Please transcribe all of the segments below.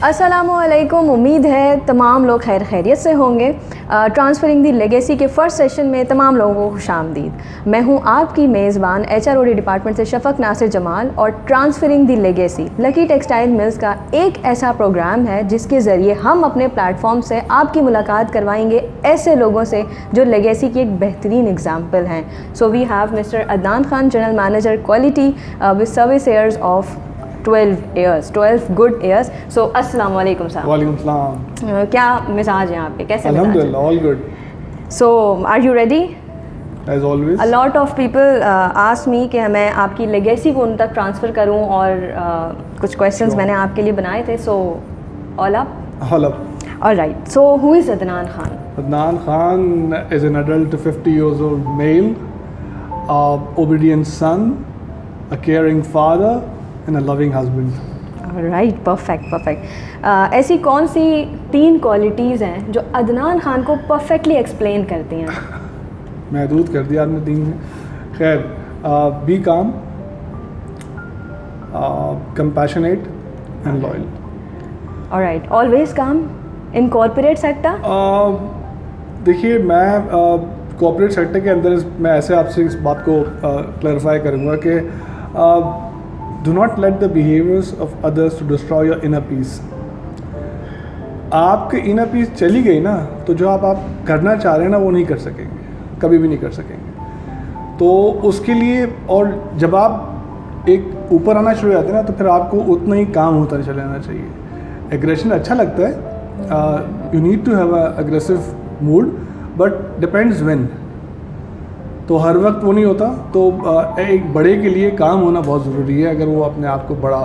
अस्सलामुअलैकुम। उम्मीद है तमाम लोग खैर खैरियत से होंगे। ट्रांसफरिंग दी लेगेसी के फ़र्स्ट सेशन में तमाम लोगों को खुशामदीद। मैं हूं आपकी मेज़बान HROD डिपार्टमेंट से शफ़क़ नासिर जमाल। और transferring the legacy lucky textile mills का एक ऐसा प्रोग्राम है जिसके ज़रिए हम अपने प्लेटफॉर्म से आपकी मुलाकात करवाएंगे ऐसे लोगों से जो लेगेसी की एक बेहतरीन एग्जाम्पल हैं। So we have mister Adnan Khan, general manager quality with service years of 12 good years. So अस्सलाम वालेकुम साहब। वालेकुम सलाम। क्या मिजाज है यहाँ पे, कैसे? अल्हम्दुलिल्लाह, all good. So are you ready? As always. A lot of people ask me कि मैं आपकी लेगेसी को उन तक ट्रांसफ़र करूँ और कुछ क्वेश्चंस मैंने आपके लिए बनाए थे। So all up. Alright. So who is Adnan Khan? Adnan Khan is an adult 50 years old male, obedient son, a caring father and a loving husband. Right, perfect. ऐसी कौन सी 3 क्वालिटीज़ हैं जो अदनान खान को परफेक्टली एक्सप्लेन करती हैं? महदूद कर दिया आपने 3 में। खैर, बी काम, compassionate and loyal. Alright. Always काम इन कॉर्पोरेट सेक्टर? देखिए, मैं कॉर्पोरेट सेक्टर के अंदर मैं ऐसे आपसे इस बात को क्लैरिफाई करूँगा कि do not let the behaviours of others to destroy your inner peace. आपके इनर पीस चली गई ना, तो जो आप करना चाह रहे हैं ना, वो नहीं कर सकेंगे, कभी भी नहीं कर सकेंगे। तो उसके लिए, और जब आप एक ऊपर आना शुरू हो जाते हैं ना, तो फिर आपको उतना ही काम होता चले जाना चाहिए। एग्रेशन अच्छा लगता है, you need to have a aggressive mood, but depends when. तो हर वक्त वो नहीं होता। तो एक बड़े के लिए काम होना बहुत ज़रूरी है अगर वो अपने आप को बड़ा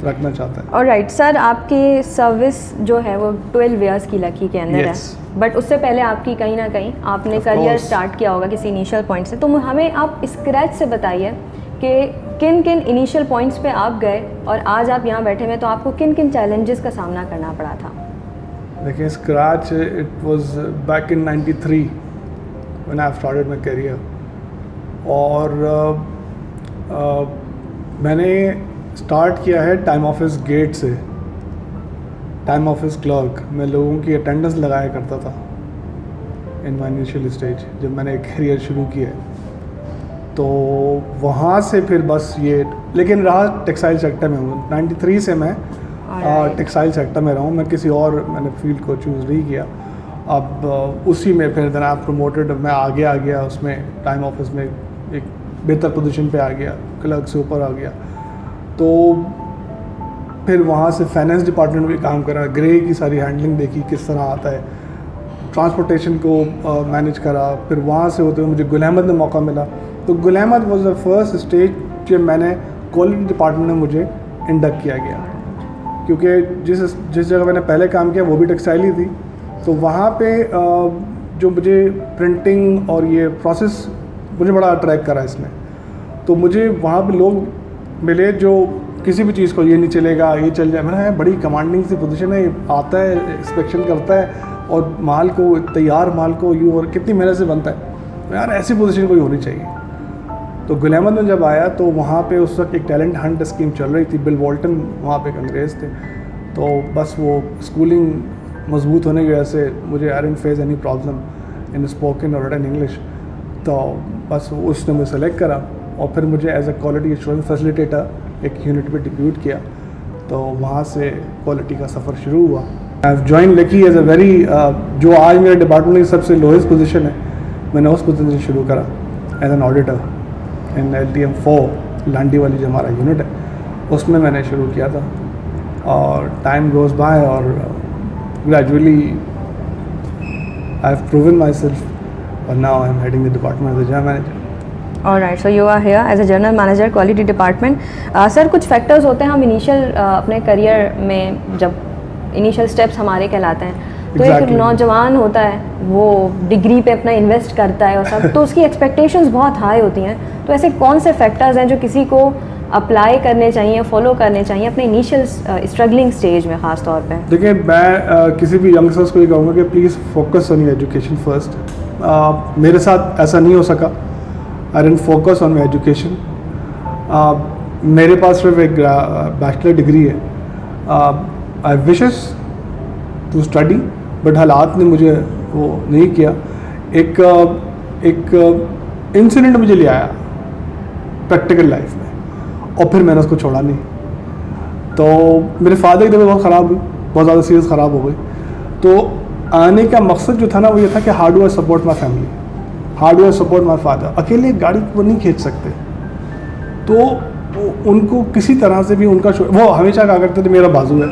रखना चाहता है। ऑलराइट सर, आपकी सर्विस जो है वो 12 ईयर्स की लकी के अंदर है, बट उससे पहले आपकी कहीं ना कहीं आपने करियर स्टार्ट किया होगा किसी इनिशियल पॉइंट से। तो हमें आप स्क्रैच से बताइए कि किन किन इनिशियल पॉइंट्स पे आप गए और आज आप यहाँ बैठे हुए, तो आपको किन किन चैलेंजेस का सामना करना पड़ा था? देखिए, scratch it was back in 93 when I started my career. और मैंने स्टार्ट किया है टाइम ऑफिस गेट से, टाइम ऑफिस क्लर्क। मैं लोगों की अटेंडेंस लगाया करता था इन माय इनिशियल स्टेज, जब मैंने करियर शुरू किया। तो वहाँ से फिर बस ये, लेकिन रहा टेक्सटाइल सेक्टर में हूँ। 93 से मैं टेक्सटाइल सेक्टर में रहा हूँ। मैं किसी और मैंने फील्ड को चूज़ नहीं किया। अब उसी में फिर देन आप प्रमोटेड, मैं आगे आ गया उसमें, टाइम ऑफिस में एक बेहतर पोजीशन पे आ गया, क्लर्क से ऊपर आ गया। तो फिर वहाँ से फाइनेंस डिपार्टमेंट में काम करा, ग्रे की सारी हैंडलिंग देखी किस तरह आता है, ट्रांसपोर्टेशन को मैनेज करा। फिर वहाँ से होते हुए मुझे गुल अहमद में मौका मिला। तो Gul Ahmed was the first stage जब मैंने क्वालिटी डिपार्टमेंट में मुझे इंडक्ट किया गया, क्योंकि जिस जगह मैंने पहले काम किया वो भी टेक्सटाइल ही थी। तो वहाँ पे जो मुझे प्रिंटिंग और ये प्रोसेस मुझे बड़ा अट्रैक्ट करा इसमें। तो मुझे वहाँ पे लोग मिले जो किसी भी चीज़ को, ये नहीं चलेगा, ये चल जाए। मैंने बड़ी कमांडिंग सी पोजीशन है, आता है, इंस्पेक्शन करता है और माल को, तैयार माल को यूँ, और कितनी मेहनत से बनता है। तो यार ऐसी पोजीशन कोई होनी चाहिए। तो गुल अहमद में जब आया तो वहाँ पे उस वक्त एक टैलेंट हंट स्कीम चल रही थी। बिल वॉल्टन वहाँ पे एक अंग्रेज़ थे। तो बस वो स्कूलिंग मजबूत होने की वजह से मुझे I didn't face any problem in spoken और रिटन इंग्लिश। तो बस उसने मुझे सेलेक्ट करा और फिर मुझे as a quality assurance facilitator एक यूनिट पे डिप्यूट किया। तो वहाँ से क्वालिटी का सफ़र शुरू हुआ। I have join Lucky as a very, जो आज मेरे डिपार्टमेंट की सबसे लोएस्ट पोजीशन है, मैंने उस पोजीशन से शुरू करा as an auditor in LTM 4 Landhi वाली जो हमारा यूनिट है, उसमें मैंने शुरू किया था। और टाइम गोज बाय और gradually I have proven myself और now I am heading the department as a general manager. Alright, so you are here as a general manager quality department. Sir, कुछ factors होते हैं हम initial अपने career में, जब initial steps हमारे कहलाते हैं, तो एक नौजवान होता है वो डिग्री पे अपना इन्वेस्ट करता है और सब, तो उसकी एक्सपेक्टेशंस बहुत हाई होती हैं। तो ऐसे कौन से फैक्टर्स हैं जो किसी को अप्लाई करने चाहिए, फॉलो करने चाहिए अपने इनिशियल स्ट्रगलिंग स्टेज में ख़ास तौर पे? देखिए, मैं किसी भी यंगस्टर्स को ये कहूँगा कि please focus on your education first. मेरे साथ ऐसा नहीं हो सका। I didn't focus on my education. मेरे पास सिर्फ एक बैचलर डिग्री है आई विशेस टू स्टडी, बट हालात ने मुझे वो नहीं किया। एक इंसिडेंट मुझे ले आया प्रैक्टिकल लाइफ में, और फिर मैंने उसको छोड़ा नहीं। तो मेरे फादर की तबीयत बहुत ख़राब हुई, बहुत ज़्यादा सीरियस ख़राब हो गई। तो आने का मकसद जो था ना, वो ये था कि how do I support my family, how do I support my father. अकेले एक गाड़ी वो नहीं खींच सकते, तो उनको किसी तरह से भी उनका वो हमेशा कहा करते थे मेरा बाजू है,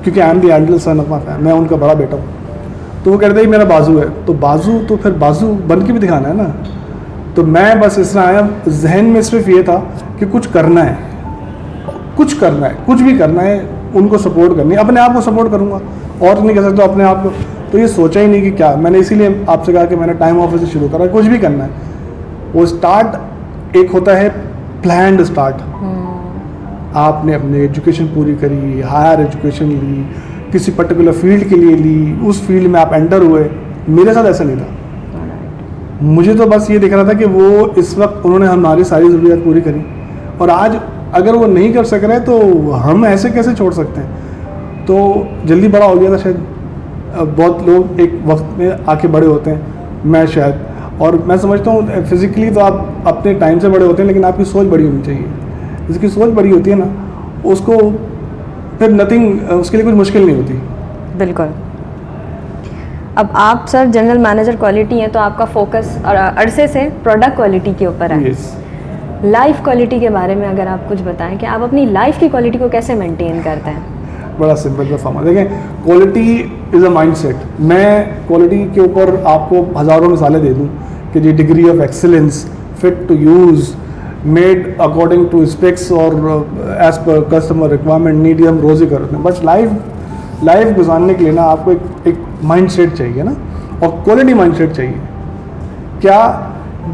क्योंकि I am the elder son of my family, मैं उनका बड़ा बेटा हूँ। तो वो कहते हैं मेरा बाजू है, तो बाजू तो फिर बाजू बन के भी दिखाना है ना। तो मैं बस इस तरह आया, जहन में सिर्फ ये था कि कुछ करना है, कुछ करना है, कुछ भी करना है, उनको सपोर्ट करनी है। अपने आप को सपोर्ट करूँगा और नहीं कर सकता अपने आप को। तो ये सोचा ही नहीं कि क्या, मैंने इसीलिए आपसे कहा कि मैंने टाइम ऑफिस से शुरू करा। कुछ भी करना है, वो स्टार्ट एक होता है प्लान्ड स्टार्ट। आपने अपनी एजुकेशन पूरी करी, हायर एजुकेशन ली, किसी पर्टिकुलर फील्ड के लिए ली, उस फील्ड में आप एंटर हुए। मेरे साथ ऐसा नहीं था। मुझे तो बस ये दिख रहा था कि वो इस वक्त उन्होंने हमारी सारी ज़रूरियात पूरी करी, और आज अगर वो नहीं कर सक रहे तो हम ऐसे कैसे छोड़ सकते हैं। तो जल्दी बड़ा हो गया था शायद। बहुत लोग एक वक्त में आके बड़े होते हैं, मैं शायद, और मैं समझता हूँ फिज़िकली तो आप अपने टाइम से बड़े होते हैं, लेकिन आपकी सोच बड़ी होनी चाहिए। जिसकी सोच बड़ी होती है ना, उसको फिर नथिंग, उसके लिए कुछ मुश्किल नहीं होती। बिल्कुल। अब आप सर जनरल मैनेजर क्वालिटी हैं, तो आपका फोकस अरसे से प्रोडक्ट क्वालिटी के ऊपर है। यस। लाइफ क्वालिटी के बारे में अगर आप कुछ बताएं कि आप अपनी लाइफ की क्वालिटी को कैसे मेंटेन करते हैं। बड़ा सिंपल सा फॉर्मूला देखें, क्वालिटी इज़ अ माइंडसेट। मैं क्वालिटी के ऊपर आपको हज़ारों मिसालें दे दूं कि जी degree of excellence, fit to use, made according to specs और as per customer requirement, need, हम रोज़ ही करते हैं। बट लाइफ गुजारने के लिए ना आपको एक माइंडसेट चाहिए ना, और क्वालिटी माइंडसेट चाहिए। क्या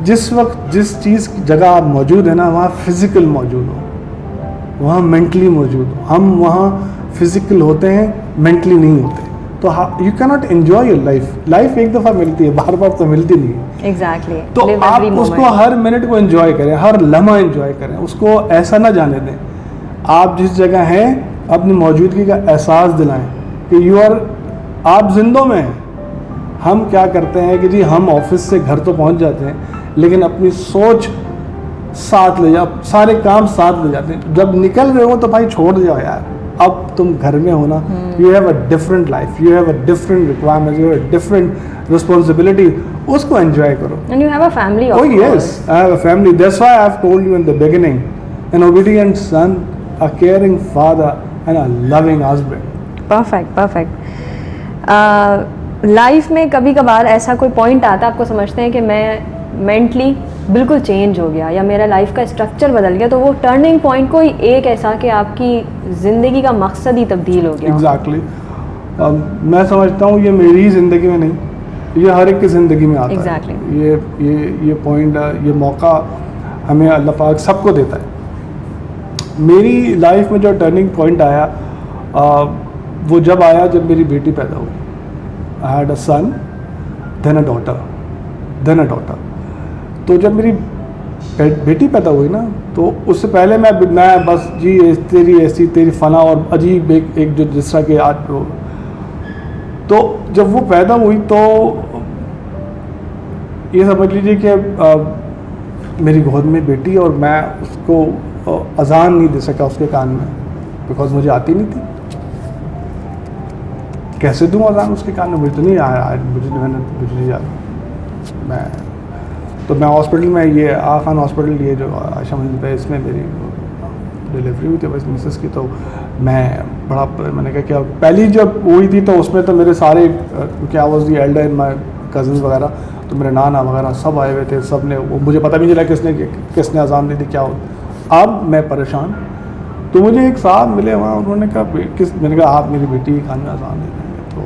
जिस वक्त जिस चीज़ की जगह आप मौजूद है ना, वहाँ फिज़िकल मौजूद हो, वहाँ मेंटली मौजूद हो। हम वहाँ फिज़िकल होते हैं, मेंटली नहीं होते। तो you can not enjoy your life. Life एक दफ़ा मिलती है, बार बार तो मिलती नहीं है। एग्जैक्टली। तो आप उसको हर मिनट को एंजॉय करें, हर लम्हा एंजॉय करें, उसको ऐसा ना जाने दें। आप जिस जगह हैं अपनी मौजूदगी का एहसास दिलाएं कि आप जिंदों में हैं। हम क्या करते हैं कि जी हम ऑफिस से घर तो पहुंच जाते हैं, लेकिन अपनी सोच साथ ले जाओ, सारे काम साथ ले जाते हैं। जब निकल रहे हो तो भाई छोड़ जाओ यार, अब तुम घर में हो ना, you have a different life, you have a different requirement, you have a different responsibility, उसको एंजॉय करो। And you have a family. Oh yes, I have a family. That's why I have told you in the beginning, an obedient son, a caring father, and a loving husband. Perfect. Life में कभी कभार ऐसा कोई point आता है, आपको समझते हैं कि मैं मेंटली बिल्कुल चेंज हो गया या मेरा लाइफ का स्ट्रक्चर बदल गया, तो वो टर्निंग पॉइंट कोई एक ऐसा कि आपकी ज़िंदगी का मकसद ही तब्दील हो गया। Exactly. मैं समझता हूँ ये मेरी ही ज़िंदगी में नहीं, ये हर एक की ज़िंदगी में आता Exactly. है। ये पॉइंट, ये मौका हमें अल्लाह पाक सबको देता है। मेरी लाइफ में जो टर्निंग पॉइंट आया, वो जब आया जब मेरी बेटी पैदा हुई। I had a son, then a daughter. तो जब मेरी बेटी पैदा हुई ना, तो उससे पहले मैं बस जी तेरी ऐसी तेरी फना और अजीब एक जो जिस तरह के आज तो जब वो पैदा हुई तो ये समझ लीजिए कि मेरी गोद में बेटी, और मैं उसको अजान नहीं दे सका उसके कान में, बिकॉज मुझे आती नहीं थी। कैसे दूँ अजान उसके कान में, मुझे तो नहीं आया, मुझे नहीं आता। मैं हॉस्पिटल में, ये खान हॉस्पिटल, ये जो आशा मंजिल पे, इसमें मेरी डिलीवरी हुई थी बस मिसेस की। तो मैंने कहा क्या, पहली जब हुई थी तो उसमें तो मेरे सारे, क्योंकि I was the Elder in my cousins वगैरह, तो मेरे नाना वगैरह सब आए हुए थे। सब ने, वो मुझे पता भी नहीं चला किसने अजान दी थी, क्या हो। अब मैं परेशान, तो मुझे एक साहब मिले वहाँ, उन्होंने कहा मैंने कहा आप मेरी बेटी के कान में अजान दे देंगे। तो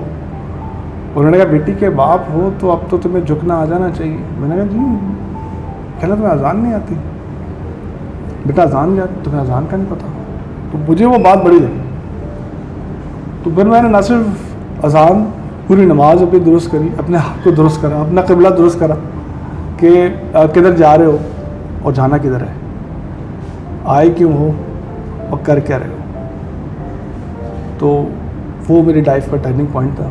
उन्होंने कहा बेटी के बाप हो तो अब तो तुम्हें झुकना आ जाना चाहिए। मैंने कहा जी कहना तुम्हें अजान नहीं आती, बेटा अजान तुम्हें अजान का नहीं पता। तो मुझे वो बात बड़ी लगी। तो फिर मैंने न सिर्फ अजान, पूरी नमाज अपनी दुरुस्त करी, अपने हाथ को दुरुस्त करा, अपना क़िबला दुरुस्त करा कि किधर जा रहे हो और जाना किधर है, आए क्यों हो और कर क्या रहे हो। तो वो मेरी लाइफ का टर्निंग पॉइंट था।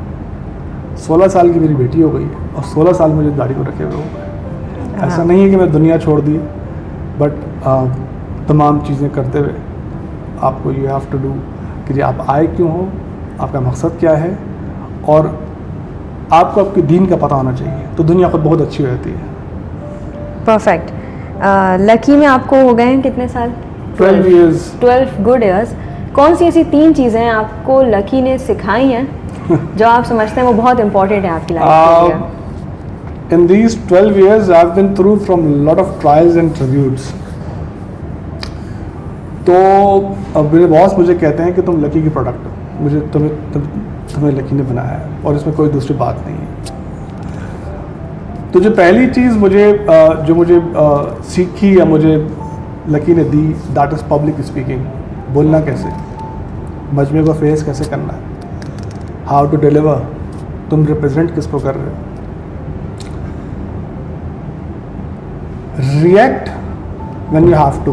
16 साल की मेरी बेटी हो गई और 16 साल मुझे दाढ़ी को रखे हुए हो गए। ऐसा नहीं है कि मैं दुनिया छोड़ दी, बट तमाम चीज़ें करते हुए आपको यू हैव टू डू कि जी आप आए क्यों हो, आपका मकसद क्या है, और आपको आपके दीन का पता होना चाहिए, तो दुनिया खुद बहुत अच्छी हो जाती है। परफेक्ट। लकी में आपको हो गए हैं कितने साल? 12 years। 12 good years. कौन सी ऐसी 3 चीज़ें आपको लकी ने सिखाई हैं जो आप समझते हैं वो बहुत इंपॉर्टेंट है आपकी लाइफ के लिए? In these 12 years I've been through from lot of trials and tributes। तो अब मेरे बॉस मुझे कहते हैं कि तुम लकी की प्रोडक्ट हो, मुझे तुम्हें लकी ने बनाया है और इसमें कोई दूसरी बात नहीं है। तो जो पहली चीज़ मुझे सीखी या मुझे लकी ने दी, दैट इज़ पब्लिक स्पीकिंग। बोलना कैसे, मजमे को फेस कैसे करना है, हाउ टू डिलीवर, तुम रिप्रेजेंट किसको कर रहे हो, react when you have to,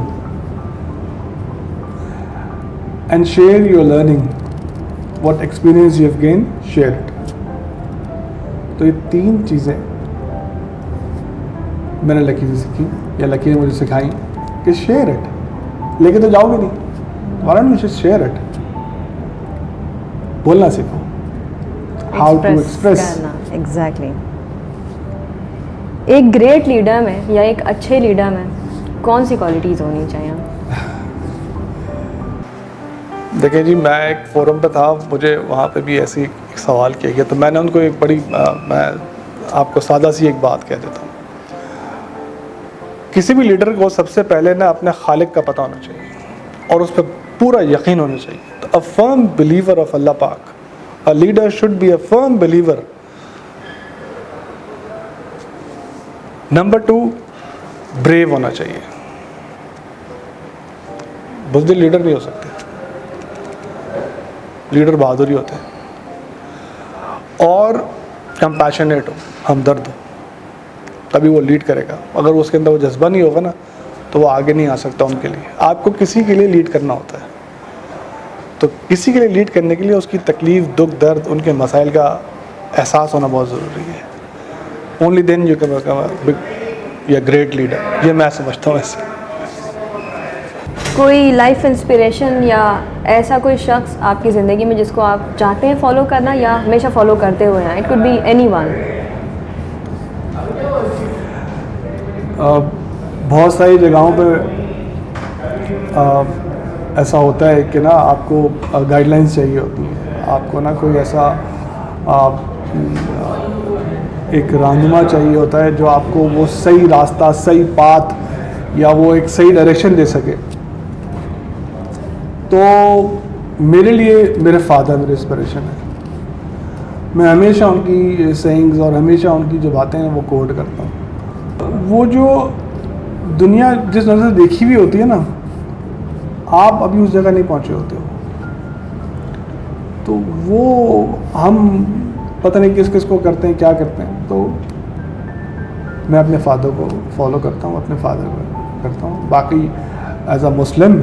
and share your learning, what experience you have gain, share it. तो ये 3 चीज़ें मैंने लकी से सीखी या लकी ने मुझे सिखाई कि शेयर इट। लेके तो जाओगे नहीं, why don't you just share it. बोलना सीखो, हाउ टू एक्सप्रेस। एग्जैक्टली। एक ग्रेट लीडर में या एक अच्छे लीडर में कौन सी क्वालिटीज़ होनी चाहिए? देखिए जी, मैं एक फोरम पे था, मुझे वहाँ पे भी ऐसी एक सवाल किया गया, तो मैंने उनको एक बड़ी मैं आपको सादा सी एक बात कह देता हूँ। किसी भी लीडर को सबसे पहले ना अपने खालिक का पता होना चाहिए और उस पर पूरा यकीन होना चाहिए। तो अ फर्म बिलीवर ऑफ अल्लाह पाक, a leader should be a firm believer. Number 2, brave होना चाहिए। बुज़दिल लीडर नहीं हो सकते, लीडर बहादुर ही होते हैं। और कंपैशनेट हो, हमदर्द हो, तभी वो लीड करेगा। अगर उसके अंदर वो जज्बा नहीं होगा ना, तो वो आगे नहीं आ सकता उनके लिए। आपको किसी के लिए लीड करना होता है, तो किसी के लिए लीड करने के लिए उसकी तकलीफ़, दुख, दर्द, उनके मसाइल का एहसास होना बहुत ज़रूरी है। Only then you can become a big या ग्रेट लीडर। ये मैं समझता हूँ इससे। कोई लाइफ इंस्पिरेशन या ऐसा कोई शख्स आपकी ज़िंदगी में जिसको आप चाहते हैं फॉलो करना या हमेशा फॉलो करते हुए हैं? It could be anyone. बहुत सारी जगहों पे ऐसा होता है कि ना आपको गाइडलाइंस चाहिए होती हैं, आपको ना कोई ऐसा एक रहनुमा चाहिए होता है जो आपको वो सही रास्ता, सही पाथ या वो एक सही डायरेक्शन दे सके। तो मेरे लिए मेरे फादर मेरे इंस्पिरेशन है। मैं हमेशा उनकी सेइंग्स और हमेशा उनकी जो बातें हैं वो कोट करता हूँ। वो जो दुनिया जिस नज़र से देखी हुई होती है ना, आप अभी उस जगह नहीं पहुँचे होते हो। तो वो हम पता नहीं किस किस को करते हैं, क्या करते हैं। तो मैं अपने फादर को फॉलो करता हूँ, अपने फादर को करता हूँ। बाकी as a Muslim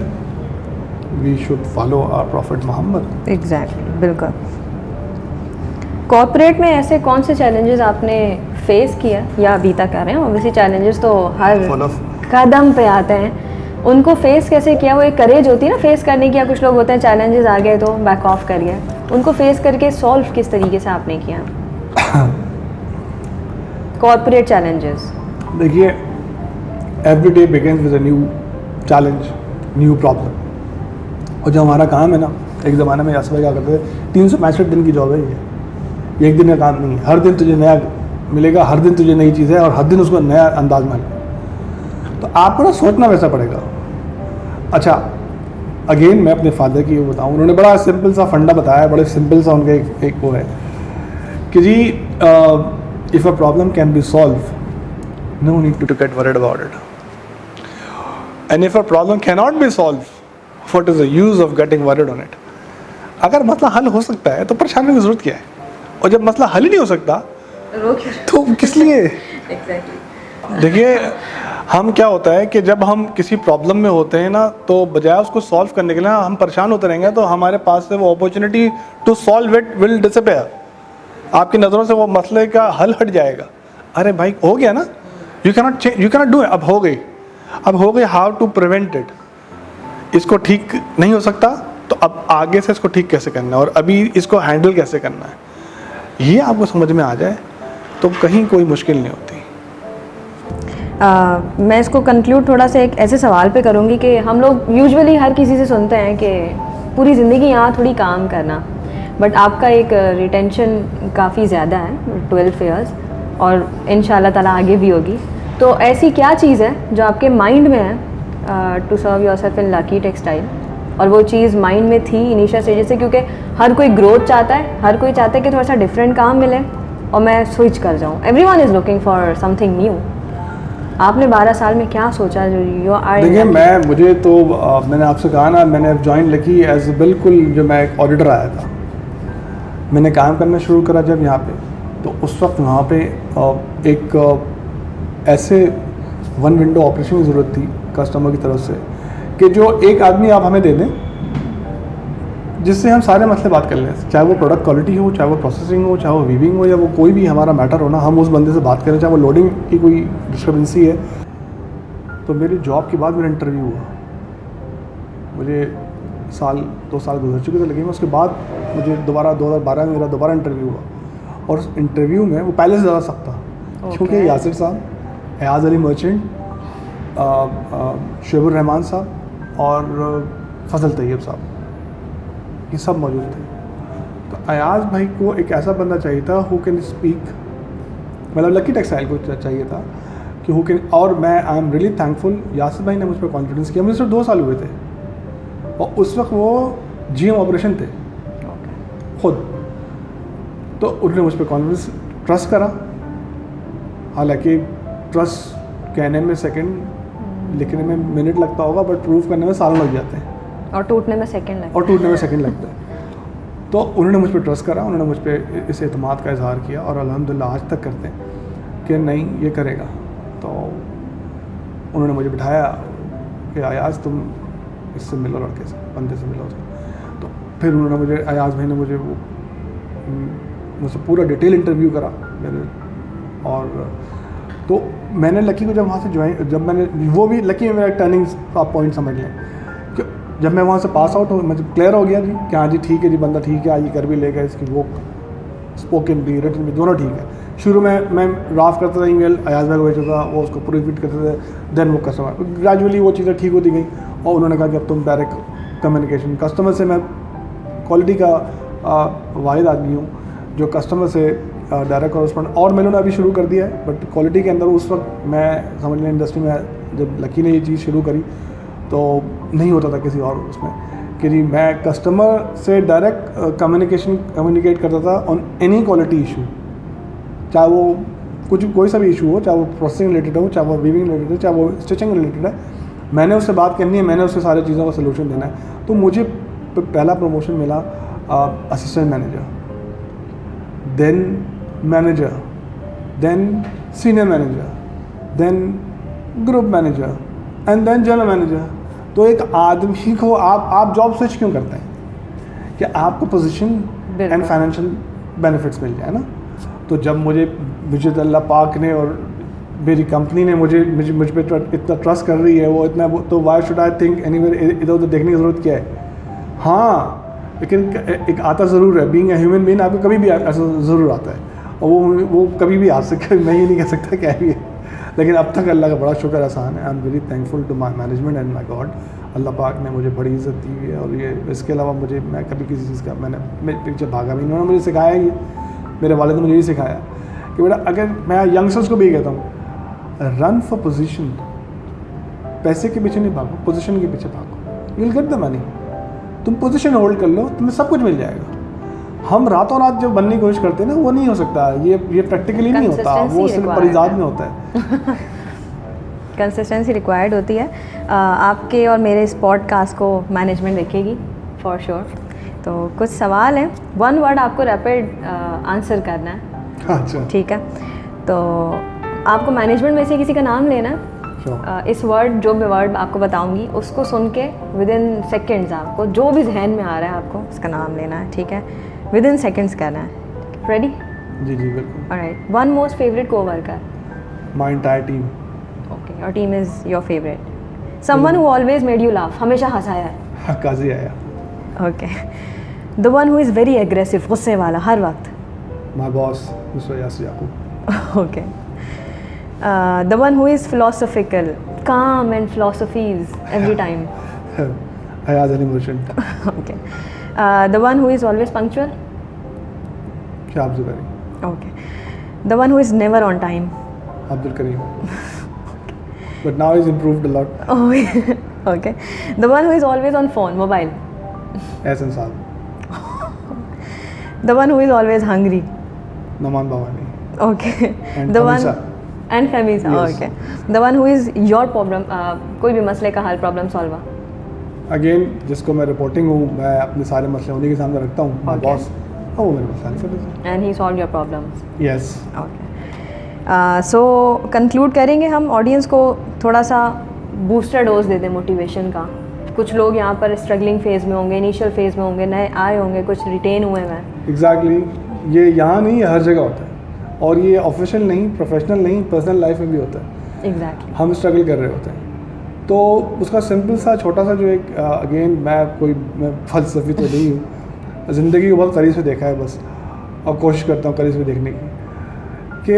we should follow our prophet Muhammad. Exactly, बिल्कुल। कॉर्पोरेट में ऐसे कौन से चैलेंजेस आपने फेस किया या अभी तक कर रहे हैं? ऑब्वियसली चैलेंजेस तो हर कदम पे आते हैं, उनको फेस कैसे किया? वो एक करेज होती है ना फेस करने की, या कुछ लोग होते हैं चैलेंजेस आ गए तो बैक ऑफ कर गए, उनको फेस करके सॉल्व किस तरीके से आपने किया कॉर्पोरेट चैलेंजेस? देखिए, every day begins with a new challenge, new problem. और जो हमारा काम है ना, एक ज़माने में यासर भाई क्या करते थे, 365 दिन की जॉब है ये एक दिन का काम नहीं है। हर दिन तुझे नया मिलेगा, हर दिन तुझे नई चीज़ है और हर दिन उसको नया अंदाज में। तो आपको ना सोचना वैसा पड़ेगा। अच्छा, अगेन मैं अपने फादर की वो बताऊँ, उन्होंने बड़ा सिंपल सा फंडा बताया, बड़े सिंपल सा उनका एक वो है कि जी if a problem can be solve, no need to get worried about it, and if a problem can not be solve, what is the use of getting worried on it. अगर मसला हल हो सकता है तो परेशान होने की ज़रूरत क्या है, और जब मसला हल ही नहीं हो सकता तो किस लिए? Exactly. देखिए, हम क्या होता है कि जब हम किसी प्रॉब्लम में होते हैं ना, तो बजाय उसको सॉल्व करने के लिए हम परेशान होते रहेंगे, तो हमारे पास से वो opportunity to solve it will disappear. आपकी नज़रों से वो मसले का हल हट जाएगा। अरे भाई हो गया ना, you cannot change, you cannot do it, अब हो गई, हाउ टू प्रिवेंट इट। इसको ठीक नहीं हो सकता, तो अब आगे से इसको ठीक कैसे करना है और अभी इसको हैंडल कैसे करना है, ये आपको समझ में आ जाए तो कहीं कोई मुश्किल नहीं होती। मैं इसको कंक्लूड थोड़ा सा एक ऐसे सवाल पे करूँगी कि हम लोग यूजुअली हर किसी से सुनते हैं कि पूरी ज़िंदगी यहाँ थोड़ी काम करना, बट आपका एक रिटेंशन काफ़ी ज़्यादा है, 12 ईयर्स, और इंशाल्लाह ताला आगे भी होगी। तो ऐसी क्या चीज़ है जो आपके माइंड में है to serve yourself in Lucky textile, और वो चीज़ माइंड में थी इनिशियल स्टेजेस से, क्योंकि हर कोई ग्रोथ चाहता है, हर कोई चाहता है कि थोड़ा सा डिफरेंट काम मिले और मैं स्विच कर जाऊँ। Everyone is looking for something new. आपने 12 साल में क्या सोचा जो यू आर? देखिए, मुझे तो मैंने आपसे कहा ना, मैंने जॉइन लकी एज बिल्कुल जो मैं एक ऑडिटर आया था। मैंने काम करना शुरू करा जब यहाँ पे, तो उस वक्त वहाँ पे एक ऐसे वन विंडो ऑपरेशन की ज़रूरत थी कस्टमर की तरफ से कि जो एक आदमी आप हमें दे दें जिससे हम सारे मसले बात कर लें, चाहे वो प्रोडक्ट क्वालिटी हो, चाहे वो प्रोसेसिंग हो, चाहे वो वीविंग हो, या वो कोई भी हमारा मैटर हो ना, हम उस बंदे से बात करें, चाहे वो लोडिंग की कोई डिस्टर्बेंसी है। तो मेरी जॉब के बाद मेरा इंटरव्यू हुआ, मुझे 2 साल गुजर चुके थे, लेकिन उसके बाद मुझे दोबारा 2012 में मेरा दोबारा इंटरव्यू हुआ, और उस इंटरव्यू में वो पहले से ज़्यादा सख्त था। क्योंकि यासिर साहब, एयाज़ अली मर्चेंट, शुएबुर रहमान साहब और फजल तैयब साहब, ये सब मौजूद थे। तो अयाज़ भाई को एक ऐसा बंदा चाहिए था हु कैन स्पीक, मतलब लकी टेक्सटाइल को चाहिए था कि हु कैन, और मैं I am really thankful, Yasir भाई ने मुझ पर कॉन्फिडेंस किया। मुझे सिर्फ 2 साल हुए थे और उस वक्त वो GM ऑपरेशन थे खुद, तो उन्होंने मुझ पर कॉन्फिडेंस, ट्रस्ट करा। हालांकि ट्रस्ट कहने में सेकंड, लिखने में मिनट लगता होगा, बट प्रूफ करने में साल लग जाते हैं, और टूटने में सेकंड लगता है। तो उन्होंने मुझ पर ट्रस्ट करा, उन्होंने मुझ पर इस एतमाद का इजहार किया, और अल्हम्दुलिल्लाह आज तक करते हैं कि नहीं ये करेगा। तो उन्होंने मुझे बिठाया कि अयाज़ तुम इससे मिलो, लड़के से, बंदे से मिलो उसको। तो फिर उन्होंने मुझे, अयाज़ भाई ने मुझे मुझसे पूरा डिटेल इंटरव्यू करा मेरे, और तो मैंने लकी को जब वहाँ से ज्वाइन, जब मैंने, वो भी लकी में मेरा टर्निंग का पॉइंट समझ लें कि जब मैं वहाँ से पास आउट हो, मुझे क्लियर हो गया जी कि हाँ जी ठीक है जी, बंदा ठीक है, ये कर भी लेगा, इसकी वो स्पोकन भी, रिटन भी, दोनों ठीक है। शुरू में मैं ड्राफ्ट करता था ईमेल, अयाज़ भाई को भेजता था, वो उसको पूरी रिपीट करते थे, देन वो कस्टमर, ग्रेजुअली वो चीज़ें ठीक होती गई, और उन्होंने कहा कि अब तुम डायरेक्ट कम्युनिकेशन कस्टमर से, मैं क्वालिटी का वाहिद आदमी हूँ जो कस्टमर से डायरेक्ट कॉरेस्पॉन्ड, और मैंने अभी शुरू कर दिया है, बट क्वालिटी के अंदर उस वक्त मैं समझ लें इंडस्ट्री में जब लकी ने ये चीज़ शुरू करी तो नहीं होता था किसी और उसमें, कि जी मैं कस्टमर से डायरेक्ट कम्युनिकेट करता था ऑन एनी क्वालिटी इशू, चाहे वो कोई सा भी इशू हो, चाहे वो प्रोसेसिंग रिलेटेड हो, चाहे वो वीविंग रिलेटेड हो, चाहे वो स्टिचिंग रिलेटेड है, मैंने उससे बात करनी है, मैंने उससे सारी चीज़ों का सलूशन देना है। तो मुझे पहला प्रमोशन मिला assistant manager, then manager, then senior manager, then group manager, and then general manager. तो एक आदमी को आप जॉब स्विच क्यों करते हैं कि आपको पोजीशन एंड फाइनेंशियल बेनिफिट्स मिल जाए ना। तो जब मुझे अल्लाह पाक ने और मेरी कंपनी ने मुझे पे इतना ट्रस्ट कर रही है, वो इतना, तो why should I think anywhere, इधर उधर देखने की ज़रूरत क्या है। हाँ, लेकिन एक आता ज़रूर है, बीइंग ए ह्यूमन बीइंग, आपको कभी भी ऐसा ज़रूर आता है, और वो कभी भी आ सकता है, मैं ये नहीं कह सकता क्या भी है, लेकिन अब तक अल्लाह का बड़ा शुक्र एहसान है। I am very thankful to my management and my god. अल्लाह पाक ने मुझे बड़ी इज़्ज़त दी हुई है, और ये इसके अलावा मैं कभी किसी चीज़ का मेरे पीछे भागा भी नहीं। उन्होंने मुझे सिखाया ही, मेरे वालिद ने मुझे यही सिखाया कि बेटा, अगर मैं यंगस्टर्स को भी कहता हूँ, रन फॉर पोजीशन, पैसे के पीछे नहीं भागो, पोजीशन के पीछे भागो, you will get the money. तुम पोजीशन होल्ड कर लो, तुम्हें सब कुछ मिल जाएगा। हम रातों रात जो बनने की कोशिश करते हैं ना, वो नहीं हो सकता, ये प्रैक्टिकली नहीं होता, वो सिर्फ परिजात में होता है। कंसिस्टेंसी रिक्वायर्ड होती है। आपके और मेरे इस पॉडकास्ट को मैनेजमेंट देखेगी फॉर श्योर। तो कुछ सवाल हैं, 1 वर्ड आपको रैपिड आंसर करना है। अच्छा, ठीक है। तो आपको मैनेजमेंट में से किसी का नाम लेना है। Sure. इस वर्ड जो मैं वर्ड आपको बताऊंगी उसको सुन के विद इन सेकेंड्स आपको जो भी जहन में आ रहा है आपको उसका नाम लेना है, ठीक है? विद इन सेकेंड्स करना है। रेडी? जी जी बिल्कुल। Alright. One most favourite co-worker. My entire team. Okay, your team is your favourite. Someone who always made you laugh, हमेशा हंसाया है। काजी आया। Okay. The one who is very aggressive, गुस्से वाला हर वक्त। My boss mister Yasir Yakub. Okay. The one who is philosophical, calm and philosophies every time. Ayaz Ali Merchant। Okay. The one who is always punctual. Shahab Zubairi। Okay. The one who is never on time. Abdul Kareem। But now he's improved a lot। Oh, okay. The one who is always on phone, mobile. Ehsan Saab। The one who is always hungry. Noman Bawani। Okay. And The Khamisa। one and Khamisa. Yes. Okay. The one who is your problem, कोई भी मसले का हल, problem solver. Again जिसको मैं reporting हूँ, मैं अपने सारे मसले उन्हीं के सामने रखता हूँ। माई Okay. बॉस वो मेरे मसला नहीं करते। And he solved your problems. Yes. Okay. So conclude करेंगे हम, ऑडियंस को थोड़ा सा बूस्टर डोज दे दें मोटिवेशन का। कुछ लोग यहाँ पर स्ट्रगलिंग फेज़ में होंगे, इनिशियल फेज़ में होंगे, नए आए होंगे, कुछ रिटेन हुए हैं। एग्जैक्टली। ये यहाँ नहीं, ये हर जगह होता है, और ये ऑफिशियल नहीं, प्रोफेशनल नहीं, पर्सनल लाइफ में भी होता है। एग्जैक्टली। हम स्ट्रगल कर रहे होते हैं, तो उसका सिंपल सा छोटा सा जो एक अगेन मैं फ़लसफ़ी तो नहीं हूँ, ज़िंदगी को बहुत करीब से देखा है बस, और कोशिश करता हूँ करीब से देखने की कि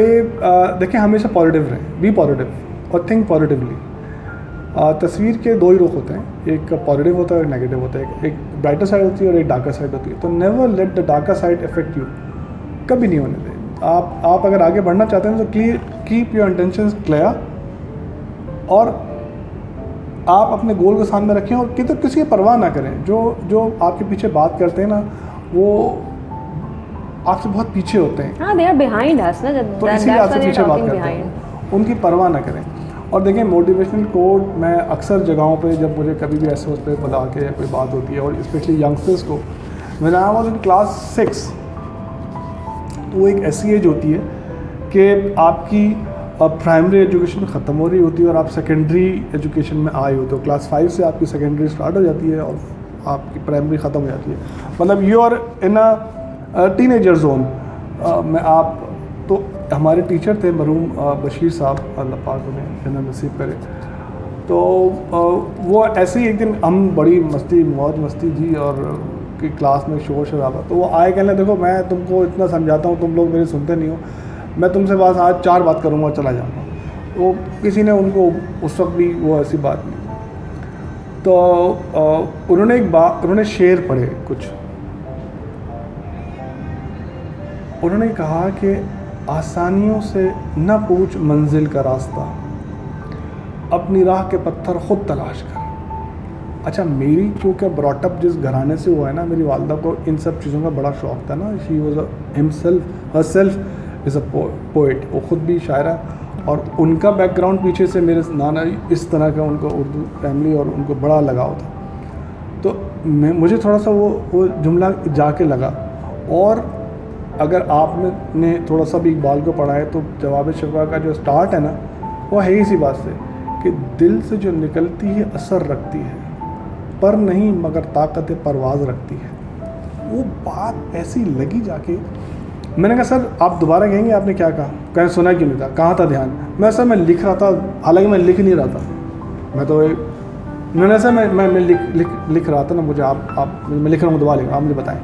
देखिए हमेशा पॉजिटिव रहें, बी पॉजिटिव और थिंक पॉजिटिवली। तस्वीर के दो ही रुख होते हैं, एक पॉजिटिव होता है और नेगेटिव होता है, एक ब्राइटर साइड होती है और एक डार्कर साइड होती है। तो never let the darker side affect you, कभी नहीं होने दें। आप अगर आगे बढ़ना चाहते हैं तो कीप योर इंटेंशंस क्लियर, और आप अपने गोल को सामने रखें और किसी की परवाह ना करें। जो आपके पीछे बात करते हैं ना, वो आपसे बहुत पीछे होते हैं। हाँ, दे आर बिहाइंड अस ना, तो इसीलिए आपसे पीछे बात करते हैं, उनकी परवाह ना करें। और देखिए मोटिवेशनल कोट मैं अक्सर जगहों पे जब मुझे कभी भी ऐसे उस पर बुला के या कोई बात होती है, और स्पेशली यंगस्टर्स को, when I was in class 6, तो वो एक ऐसी एज होती है कि आपकी प्राइमरी एजुकेशन ख़त्म हो रही होती है और आप सेकेंडरी एजुकेशन में आए होते हो। क्लास 5 से आपकी सेकेंडरी स्टार्ट हो जाती है और आपकी प्राइमरी ख़त्म हो जाती है, मतलब you are in a teenager zone में आप। तो हमारे टीचर थे मरहूम बशीर साहब, अल्लाह पाक उन्हें जन्नत नसीब करे। तो वो ऐसे ही एक दिन हम बड़ी मौज मस्ती जी और कि क्लास में शोर शराबा, तो वो आए कहने देखो मैं तुमको इतना समझाता हूँ, तुम लोग मेरी सुनते नहीं हो, मैं तुमसे बस आज 4 बात करूँगा और चला जाऊँगा। वो किसी ने उनको उस वक्त भी वो ऐसी बात नहीं, तो उन्होंने शेर पढ़े कुछ। उन्होंने कहा कि आसानियों से न पूछ मंजिल का रास्ता, अपनी राह के पत्थर खुद तलाश कर। अच्छा, मेरी क्योंकि ब्रॉटअप जिस घराने से हुआ है ना, मेरी वालदा को इन सब चीज़ों का बड़ा शौक़ था ना। She was herself is a poet, वो ख़ुद भी शायरा, और उनका बैकग्राउंड पीछे से मेरे नाना इस तरह का, उनको उर्दू फैमिली और उनको बड़ा लगाव था। तो मुझे थोड़ा सा वो जुमला जाके लगा। और अगर आपने थोड़ा सा भी इकबाल को पढ़ा है तो जवाब शिफा का जो स्टार्ट है ना, वो है इसी बात से कि दिल से जो निकलती है असर रखती है, पर नहीं मगर ताकत परवाज़ रखती है। वो बात ऐसी लगी जाके, मैंने कहा सर आप दोबारा कहेंगे आपने क्या कहा? कहीं सुना क्यों नहीं था, कहाँ था ध्यान? मैं सर मैं लिख रहा था, हालांकि मैं लिख नहीं रहा था, मैं तो मैंने सर मैं लिख रहा था ना, मुझे आप मैं लिख रहा हूँ, दोबारा लिख रहा हूँ, आप मुझे बताएं।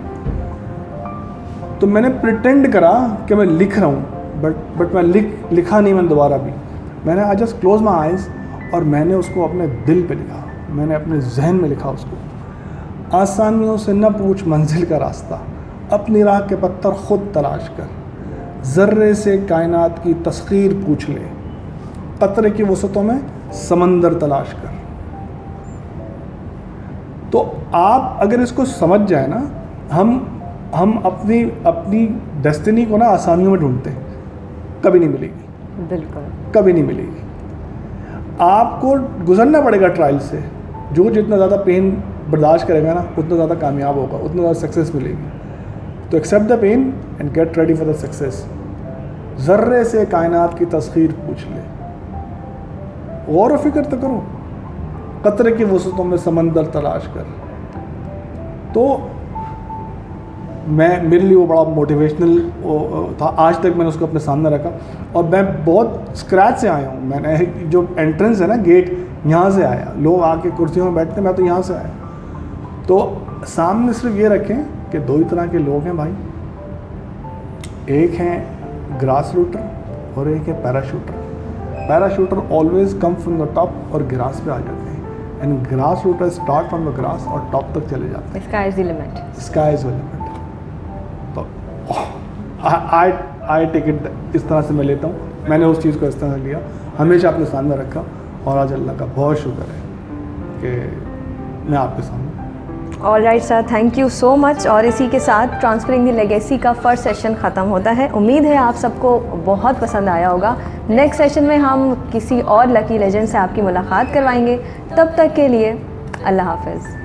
तो मैंने प्रिटेंड करा कि मैं लिख रहा हूँ, बट मैं लिखा नहीं मैंने दोबारा भी। मैंने I just close my eyes और मैंने उसको अपने दिल पे लिखा, मैंने अपने जहन में लिखा उसको। आसानियों से न पूछ मंजिल का रास्ता, अपनी राह के पत्थर खुद तलाश कर, ज़र्रे से कायनात की तस्खीर पूछ ले, कतरे की वसतों में समंदर तलाश कर। तो आप अगर इसको समझ जाए ना, हम अपनी डेस्टिनी को ना आसानियों में ढूंढते हैं, कभी नहीं मिलेगी, बिल्कुल कभी नहीं मिलेगी। आपको गुजरना पड़ेगा ट्रायल से। जो जितना ज़्यादा पेन बर्दाश्त करेगा ना, उतना ज़्यादा कामयाब होगा, उतना ज़्यादा सक्सेस मिलेगी। तो accept the pain and get ready for the success. ज़र्रे से कायनात की तस्खीर पूछ ले, गौर व फिक्र तो करो, कतरे की वसतों में समंदर तलाश कर। तो मेरे लिए वो बड़ा मोटिवेशनल था, आज तक मैंने उसको अपने सामने रखा। और मैं बहुत स्क्रैच से आया हूँ, मैंने जो एंट्रेंस है ना, गेट, यहाँ से आया। लोग आके कुर्सियों में बैठते, मैं तो यहाँ से आया। तो सामने सिर्फ ये रखें कि दो ही तरह के लोग हैं भाई, एक हैं ग्रास रूटर और एक है parachuter. Parachuter always come from the top और ग्रास पे आ जाते हैं, and grass router start from the grass और टॉप तक चले जाते हैं। Sky is the limit. Sky is the limit. तो आई टेक इट इस तरह से मैं लेता हूँ, मैंने उस चीज़ को इस तरह से लिया, हमेशा अपने सामने रखा, और आज अल्लाह का बहुत शुक्र है कि मैं आपके सामने। All right sir, thank you so much. और इसी के साथ ट्रांसफरिंग द लेगेसी का फर्स्ट सेशन ख़त्म होता है। उम्मीद है आप सबको बहुत पसंद आया होगा। नेक्स्ट सेशन में हम किसी और लकी लेजेंड से आपकी मुलाकात करवाएंगे। तब तक के लिए अल्लाह हाफ़िज़।